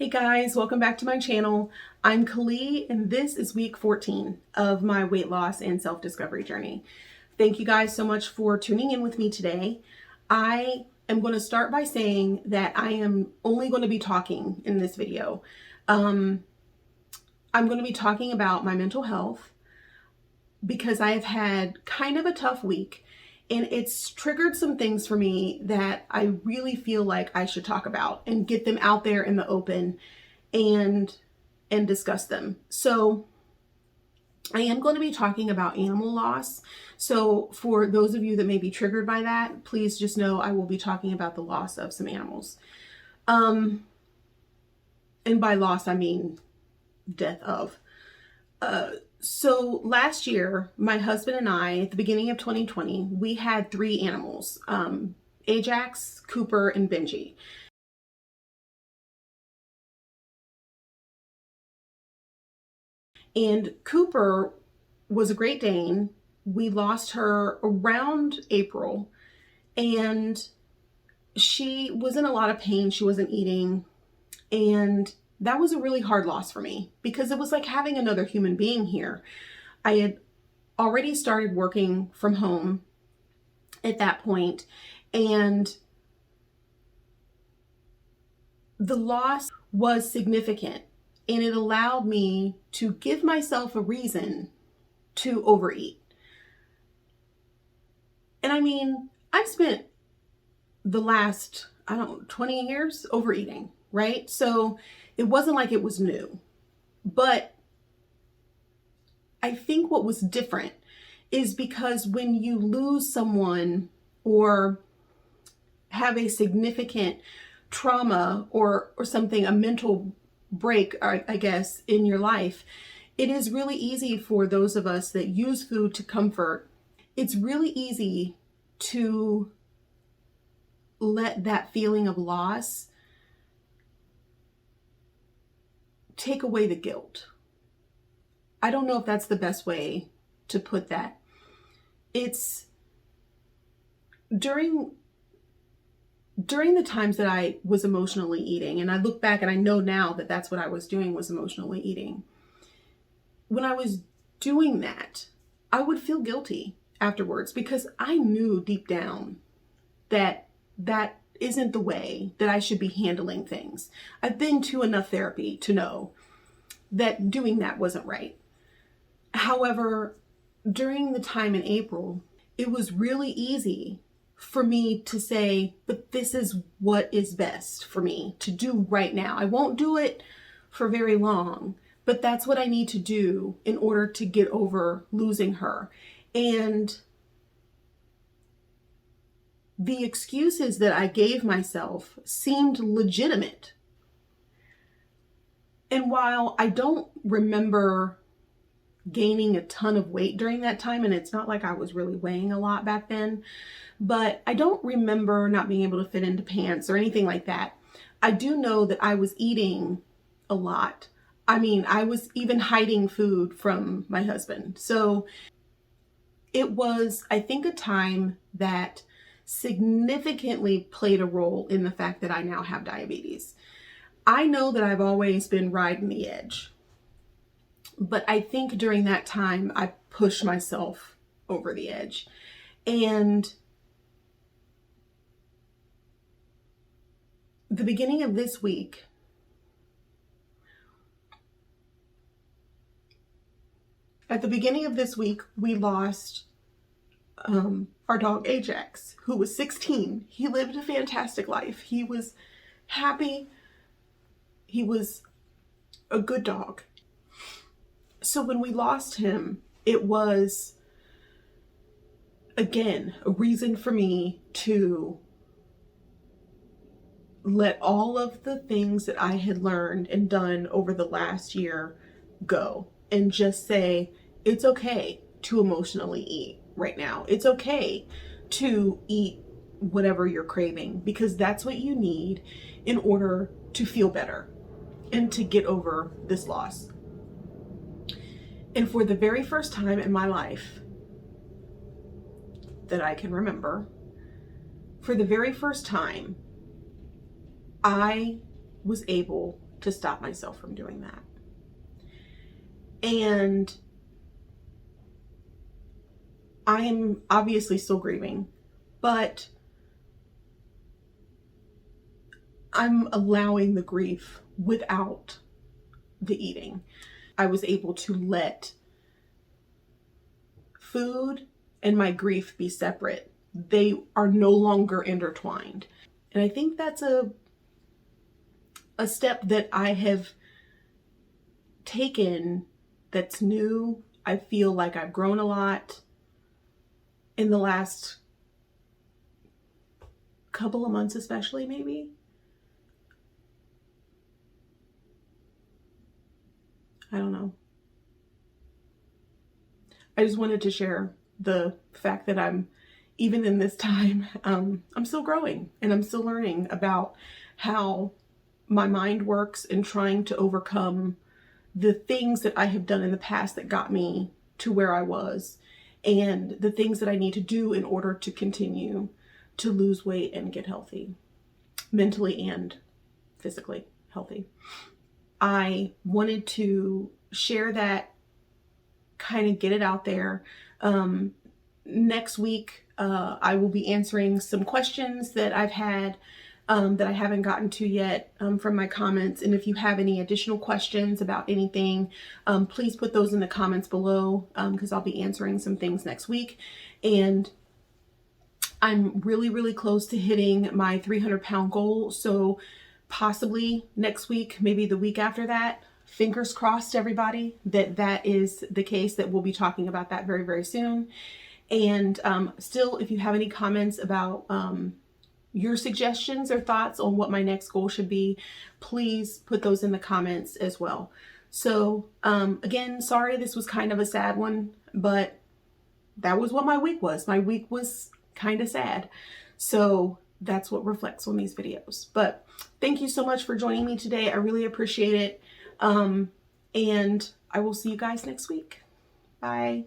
Hey guys, welcome back to my channel. I'm Kali and this is week 14 of my weight loss and self-discovery journey. Thank you guys so much for tuning in with me today. I am going to start by saying that I am only going to be talking in this video. I'm going to be talking about my mental health because I have had kind of a tough week and it's triggered some things for me that I really feel like I should talk about and get them out there in the open and discuss them. So I am going to be talking about animal loss. So for those of you that may be triggered by that, please just know I will be talking about the loss of some animals. And by loss, I mean death of. So last year, my husband and I, at the beginning of 2020, we had 3 animals, Ajax, Cooper, and Benji. And Cooper was a Great Dane. We lost her around April, and she was in a lot of pain. She wasn't eating, and that was a really hard loss for me because it was like having another human being here. I had already started working from home at that point, and the loss was significant, and it allowed me to give myself a reason to overeat. And I mean, I've spent the last, 20 years overeating, right? So it wasn't like it was new. But I think what was different is because when you lose someone or have a significant trauma or something, a mental break, I guess, in your life, it is really easy for those of us that use food to comfort. It's really easy to let that feeling of loss take away the guilt. I don't know if that's the best way to put that. It's during the times that I was emotionally eating, and I look back and I know now that that's what I was doing, was emotionally eating. When I was doing that, I would feel guilty afterwards because I knew deep down that that isn't the way that I should be handling things. I've been to enough therapy to know that doing that wasn't right. However, during the time in April, it was really easy for me to say, but this is what is best for me to do right now. I won't do it for very long, but that's what I need to do in order to get over losing her. And the excuses that I gave myself seemed legitimate. And while I don't remember gaining a ton of weight during that time, and it's not like I was really weighing a lot back then, but I don't remember not being able to fit into pants or anything like that. I do know that I was eating a lot. I mean, I was even hiding food from my husband. So it was, I think, a time that significantly played a role in the fact that I now have diabetes. I know that I've always been riding the edge, but I think during that time I pushed myself over the edge. And the beginning of this week, we lost our dog Ajax, who was 16. He lived a fantastic life. He was happy. He was a good dog. So when we lost him, it was, again, a reason for me to let all of the things that I had learned and done over the last year go and just say, it's okay to emotionally eat right now. It's okay to eat whatever you're craving because that's what you need in order to feel better and to get over this loss. And for the very first time in my life that I can remember, for the very first time, I was able to stop myself from doing that. And I am obviously still grieving, but I'm allowing the grief without the eating. I was able to let food and my grief be separate. They are no longer intertwined. And I think that's a step that I have taken that's new. I feel like I've grown a lot in the last couple of months, especially, maybe. I don't know. I just wanted to share the fact that I'm, even in this time, I'm still growing and I'm still learning about how my mind works and trying to overcome the things that I have done in the past that got me to where I was, and the things that I need to do in order to continue to lose weight and get healthy, mentally and physically healthy. I wanted to share that, kind of get it out there. Next week, I will be answering some questions that I've had that I haven't gotten to yet from my comments. And if you have any additional questions about anything, please put those in the comments below, because I'll be answering some things next week. And I'm really, really close to hitting my 300-pound goal. So possibly next week, maybe the week after that. Fingers crossed, everybody, that is the case, that we'll be talking about that very, very soon. And still, if you have any comments about your suggestions or thoughts on what my next goal should be, please put those in the comments as well. So again, sorry, this was kind of a sad one, but that was what my week was. My week was kind of sad. So that's what reflects on these videos. But thank you so much for joining me today. I really appreciate it. And I will see you guys next week. Bye.